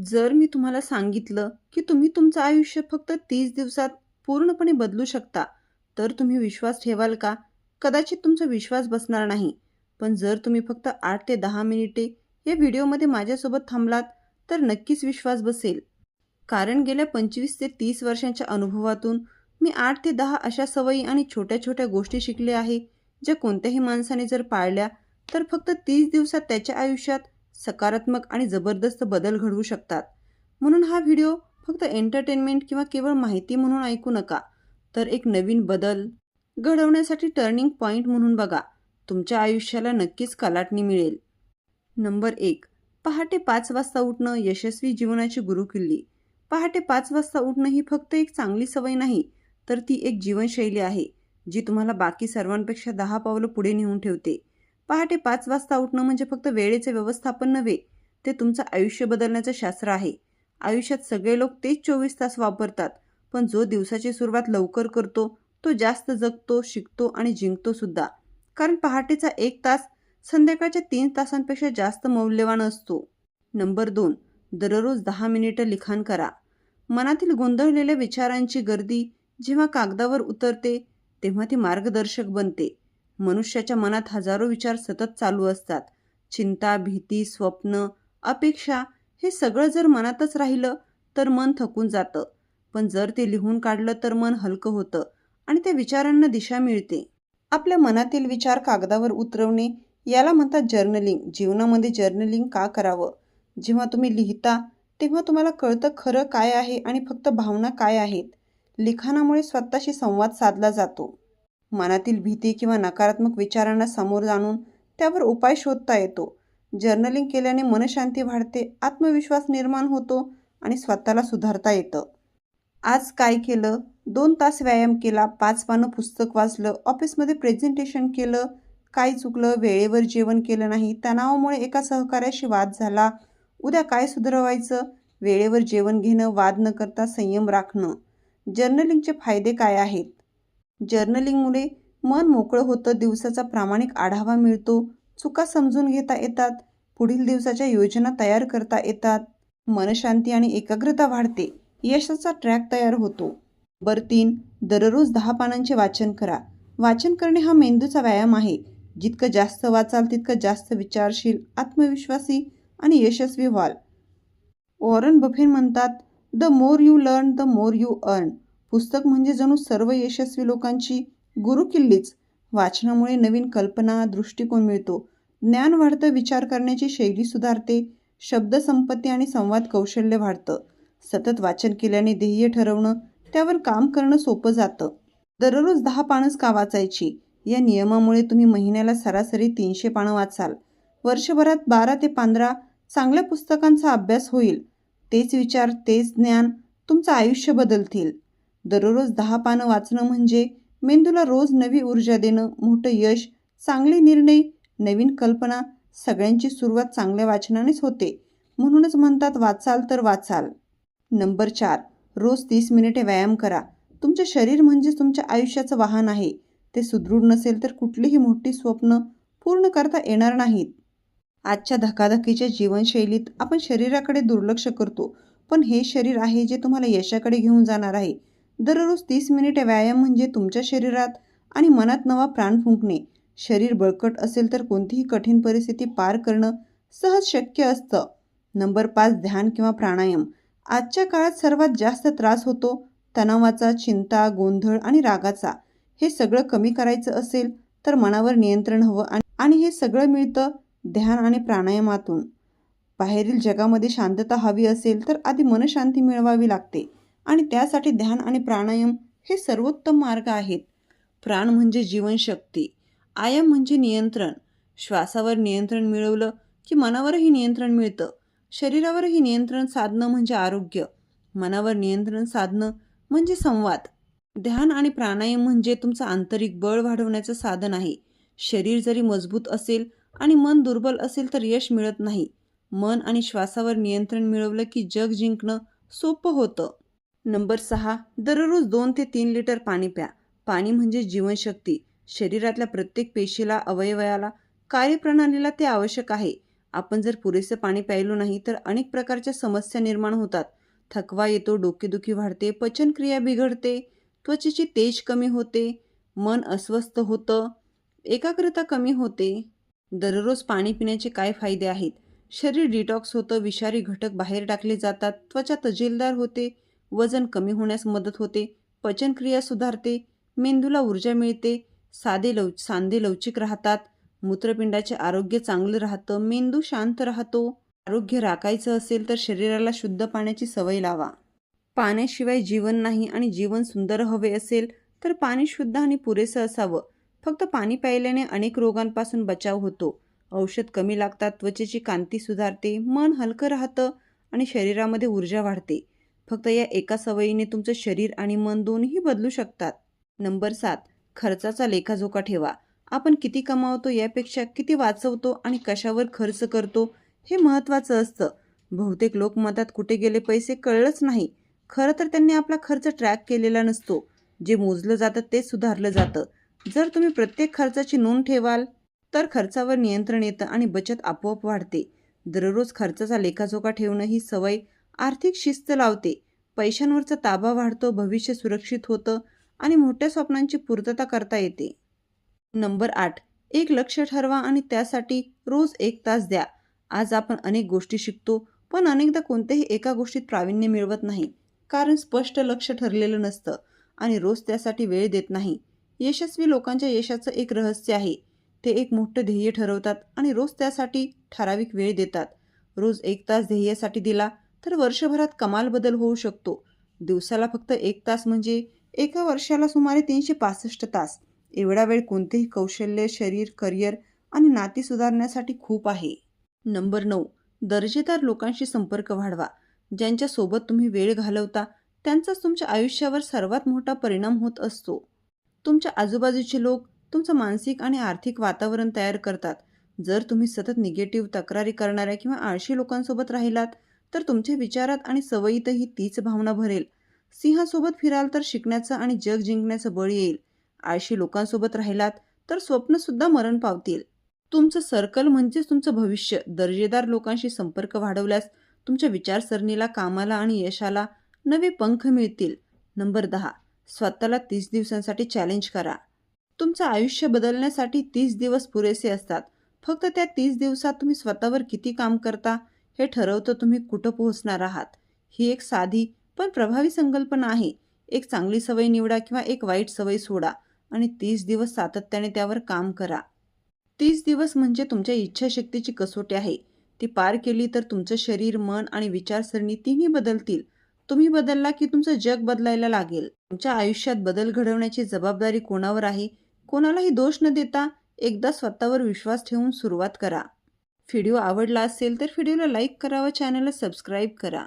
जर मी तुम्हाला सांगितलं की तुम्ही तुमचं आयुष्य फक्त 30 दिवसात पूर्णपणे बदलू शकता, तर तुम्ही विश्वास ठेवाल का? कदाचित तुमचा विश्वास बसणार नाही. पण जर तुम्ही फक्त 8 ते 10 मिनिटे या व्हिडिओमध्ये माझ्यासोबत थांबलात, तर नक्कीच विश्वास बसेल. कारण गेल्या 25 ते 30 वर्षांच्या अनुभवातून मी 8 ते 10 अशा सवयी आणि छोट्या-छोट्या गोष्टी शिकले आहे, ज्या कोणत्याही माणसाने जर पाळल्या, तर फक्त 30 दिवसात त्याच्या आयुष्यात सकारात्मक आणि जबरदस्त बदल घडवू शकतात. म्हणून हा व्हिडिओ फक्त एंटरटेनमेंट किंवा केवळ माहिती म्हणून ऐकू नका, तर एक नवीन बदल घडवण्यासाठी टर्निंग पॉइंट म्हणून बघा. तुमच्या आयुष्याला नक्कीच कलाटणी मिळेल. नंबर 1. पहाटे 5 वाजता उठणं यशस्वी जीवनाची गुरुकिल्ली. पहाटे 5 वाजता उठणं ही फक्त एक चांगली सवय नाही, तर ती एक जीवनशैली आहे, जी तुम्हाला बाकी सर्वांपेक्षा 10 पावलं पुढे नेऊन ठेवते. पहाटे 5 वाजता उठणं म्हणजे फक्त वेळेचे व्यवस्थापन नव्हे, ते तुमचं आयुष्य बदलण्याचं शास्त्र आहे. आयुष्यात सगळे लोक तेच 24 तास वापरतात, पण जो दिवसाची सुरुवात लवकर करतो, तो जास्त जगतो, शिकतो आणि जिंकतो सुद्धा. कारण पहाटेचा 1 तास संध्याकाळच्या 3 तासांपेक्षा जास्त मौल्यवान असतो. नंबर 2. दररोज 10 मिनिटं लिखाण करा. मनातील गोंधळलेल्या विचारांची गर्दी जेव्हा कागदावर उतरते, तेव्हा ती मार्गदर्शक बनते. मनुष्याच्या मनात हजारो विचार सतत चालू असतात. चिंता, भीती, स्वप्न, अपेक्षा हे सगळं जर मनातच राहिलं, तर मन थकून जातं. पण जर ते लिहून काढलं, तर मन हलकं होतं आणि त्या विचारांना दिशा मिळते. आपल्या मनातील विचार कागदावर उतरवणे याला म्हणतात जर्नलिंग. जीवनामध्ये जर्नलिंग का करावं? जेव्हा तुम्ही लिहिता, तेव्हा तुम्हाला कळतं खरं काय आहे आणि फक्त भावना काय आहेत. लिखाणामुळे स्वतःशी संवाद साधला जातो. मनातील भीती किंवा नकारात्मक विचारांना समोर जाणून त्यावर उपाय शोधता येतो. जर्नलिंग केल्याने मनशांती वाढते, आत्मविश्वास निर्माण होतो आणि स्वतःला सुधारता येतं. आज काय केलं? 2 तास व्यायाम केला, 5 पानं पुस्तक वाचलं, ऑफिसमध्ये प्रेझेंटेशन केलं, काय चुकलं? वेळेवर जेवण केलं नाही, तणावामुळे एका सहकार्याशी वाद झाला, उद्या काय सुधारायचं? वेळेवर जेवण घेणं, वाद न करता संयम राखणं. जर्नलिंगचे फायदे काय आहेत? जर्नलिंगमुळे मन मोकळं होतं, दिवसाचा प्रामाणिक आढावा मिळतो, चुका समजून घेता येतात, पुढील दिवसाच्या योजना तयार करता येतात, मनशांती आणि एकाग्रता वाढते, यशाचा ट्रॅक तयार होतो. नंबर 3. दररोज 10 पानांचे वाचन करा. वाचन करणे हा मेंदूचा व्यायाम आहे. जितकं जास्त वाचाल, तितकं जास्त विचारशील, आत्मविश्वासी आणि यशस्वी व्हाल. वॉरन बफेट म्हणतात, the more you learn the more you earn. पुस्तक म्हणजे जणू सर्व यशस्वी लोकांची गुरुकिल्लीच. वाचनामुळे नवीन कल्पना, दृष्टिकोन मिळतो, ज्ञान वाढतं, विचार करण्याची शैली सुधारते, शब्दसंपत्ती आणि संवाद कौशल्य वाढतं. सतत वाचन केल्याने ध्येय ठरवणं, त्यावर काम करणं सोपं जातं. दररोज 10 पानंच का वाचायची? या नियमामुळे तुम्ही महिन्याला सरासरी 300 पानं वाचाल. वर्षभरात 12 ते 15 चांगल्या पुस्तकांचा अभ्यास होईल. तेच विचार, तेच ज्ञान तुमचं आयुष्य बदलतील. दररोज 10 पानं वाचणं म्हणजे मेंदूला रोज नवी ऊर्जा देणं, मोठं यश, चांगले निर्णय, नवीन कल्पना. सगळ्यांची सुरुवात चांगल्या वाचनानेच होते. म्हणूनच म्हणतात, वाचाल तर वाचाल. नंबर 4. रोज 30 मिनिटे व्यायाम करा. तुमचे शरीर म्हणजे तुमच्या आयुष्याचं वाहन आहे. ते सुदृढ नसेल तर कुठलीही मोठी स्वप्न पूर्ण करता येणार नाहीत. आजच्या धकाधकीच्या जीवनशैलीत आपण शरीराकडे दुर्लक्ष करतो, पण हे शरीर आहे जे तुम्हाला यशाकडे घेऊन जाणार आहे. दररोज 30 मिनिटे व्यायाम म्हणजे तुमच्या शरीरात आणि मनात नवा प्राण फुंकणे. शरीर बळकट असेल तर कोणतीही कठीण परिस्थिती पार करणं सहज शक्य असतं. नंबर 5. ध्यान किंवा प्राणायाम. आजच्या काळात सर्वात जास्त त्रास होतो तणावाचा, चिंता, गोंधळ आणि रागाचा. हे सगळं कमी करायचं असेल तर मनावर नियंत्रण हवं आणि हे सगळं मिळतं ध्यान आणि प्राणायामातून. बाहेरील जगामध्ये शांतता हवी असेल तर आधी मनशांती मिळवावी लागते आणि त्यासाठी ध्यान आणि प्राणायाम हे सर्वोत्तम मार्ग आहेत. प्राण म्हणजे जीवनशक्ती, आयाम म्हणजे नियंत्रण. श्वासावर नियंत्रण मिळवलं की मनावरही नियंत्रण मिळतं. शरीरावरही नियंत्रण साधणं म्हणजे आरोग्य. मनावर नियंत्रण साधणं म्हणजे संवाद. ध्यान आणि प्राणायाम म्हणजे तुमचं आंतरिक बळ वाढवण्याचं साधन आहे. शरीर जरी मजबूत असेल आणि मन दुर्बल असेल तर यश मिळत नाही. मन आणि श्वासावर नियंत्रण मिळवलं की जग जिंकणं सोपं होतं. नंबर 6. दररोज 2 ते 3 लिटर पाणी प्या. पाणी म्हणजे जीवनशक्ती. शरीरातल्या प्रत्येक पेशीला, अवयवाला, कार्यप्रणालीला ते आवश्यक आहे. आपण जर पुरेसे पाणी प्यायलो नाही तर अनेक प्रकारच्या समस्या निर्माण होतात. थकवा येतो, डोकेदुखी वाढते, पचनक्रिया बिघडते, त्वचेची तेज कमी होते, मन अस्वस्थ होतं, एकाग्रता कमी होते. दररोज पाणी पिण्याचे काय फायदे आहेत? शरीर डिटॉक्स होतं, विषारी घटक बाहेर टाकले जातात, त्वचा तजेलदार होते, वजन कमी होण्यास मदत होते, पचनक्रिया सुधारते, मेंदूला ऊर्जा मिळते, सांधे लवचिक राहतात, मूत्रपिंडाचे आरोग्य चांगलं राहतं, मेंदू शांत राहतो. आरोग्य राखायचं असेल तर शरीराला शुद्ध पाण्याची सवय लावा. पाण्याशिवाय जीवन नाही आणि जीवन सुंदर हवे असेल तर पाणी शुद्ध आणि पुरेसं असावं. फक्त पाणी प्यायल्याने अनेक रोगांपासून बचाव होतो. औषध कमी लागतात, त्वचेची कांती सुधारते, मन हलकं राहतं आणि शरीरामध्ये ऊर्जा वाढते. फक्त या एका सवयीने तुमचं शरीर आणि मन दोन्ही बदलू शकतात. नंबर 7. खर्चाचा लेखाजोखा ठेवा. आपण किती कमावतो यापेक्षा किती वाचवतो आणि कशावर खर्च करतो हे महत्त्वाचं असतं. बहुतेक लोक म्हणतात कुठे गेले पैसे कळलंच नाही. खरं तर त्यांनी आपला खर्च ट्रॅक केलेला नसतो. जे मोजलं जातं ते सुधारलं जातं. जर तुम्ही प्रत्येक खर्चाची नोंद ठेवाल तर खर्चावर नियंत्रण येतं आणि बचत आपोआप वाढते. दररोज खर्चाचा लेखाजोखा ठेवणं ही सवय आर्थिक शिस्त लावते. पैशांवरचा ताबा वाढतो, भविष्य सुरक्षित होतं आणि मोठ्या स्वप्नांची पूर्तता करता येते. नंबर 8. एक लक्ष ठरवा आणि त्यासाठी रोज 1 तास द्या. आज आपण अनेक गोष्टी शिकतो, पण अनेकदा कोणत्याही एका गोष्टीत प्रावीण्य मिळवत नाही. कारण स्पष्ट लक्ष ठरलेलं नसतं आणि रोज त्यासाठी वेळ देत नाही. यशस्वी लोकांच्या यशाचं एक रहस्य आहे. ते एक मोठं ध्येय ठरवतात आणि रोज त्यासाठी ठराविक वेळ देतात. रोज 1 तास ध्येयासाठी दिला तर वर्षभरात कमाल बदल होऊ शकतो. दिवसाला फक्त 1 तास म्हणजे एका वर्षाला सुमारे 365 तास. एवढा वेळ कोणतेही कौशल्य, शरीर, करिअर आणि नाती सुधारण्यासाठी खूप आहे. नंबर 9. दर्जेदार लोकांशी संपर्क वाढवा. ज्यांच्यासोबत तुम्ही वेळ घालवता त्यांचाच तुमच्या आयुष्यावर सर्वात मोठा परिणाम होत असतो. तुमच्या आजूबाजूचे लोक तुमचं मानसिक आणि आर्थिक वातावरण तयार करतात. जर तुम्ही सतत निगेटिव्ह, तक्रारी करणाऱ्या किंवा आळशी लोकांसोबत राहिलात तर तुमच्या विचारात आणि सवयीतही तीच भावना भरेल. सिंहासोबत फिराल तर शिकण्याचं आणि जग जिंकण्याचं बळ येईल. आळशी लोकांसोबत राहिलात तर स्वप्नसुद्धा मरण पावतील. तुमचं सर्कल म्हणजेच तुमचं भविष्य. दर्जेदार लोकांशी संपर्क वाढवल्यास तुमच्या विचारसरणीला, कामाला आणि यशाला नवे पंख मिळतील. नंबर 10. स्वतःला 30 दिवसांसाठी चॅलेंज करा. तुमचं आयुष्य बदलण्यासाठी 30 दिवस पुरेसे असतात. फक्त त्या 30 दिवसात तुम्ही स्वतःवर किती काम करता हे ठरवतं तुम्ही कुठं पोहोचणार आहात. ही एक साधी पण प्रभावी संकल्पना आहे. एक चांगली सवय निवडा किंवा एक वाईट सवय सोडा आणि 30 दिवस सातत्याने त्यावर काम करा. 30 दिवस म्हणजे तुमच्या इच्छाशक्तीची कसोटी आहे. ती पार केली तर तुमचं शरीर, मन आणि विचारसरणी तिन्ही बदलतील. तुम्ही बदलला की तुमचं जग बदलायला लागेल. तुमच्या आयुष्यात बदल घडवण्याची जबाबदारी कोणावर आहे? कोणालाही दोष न देता एकदा स्वतःवर विश्वास ठेवून सुरुवात करा. व्हिडिओ आवडला असेल तर व्हिडिओला लाईक करा व चॅनलला सबस्क्राईब करा.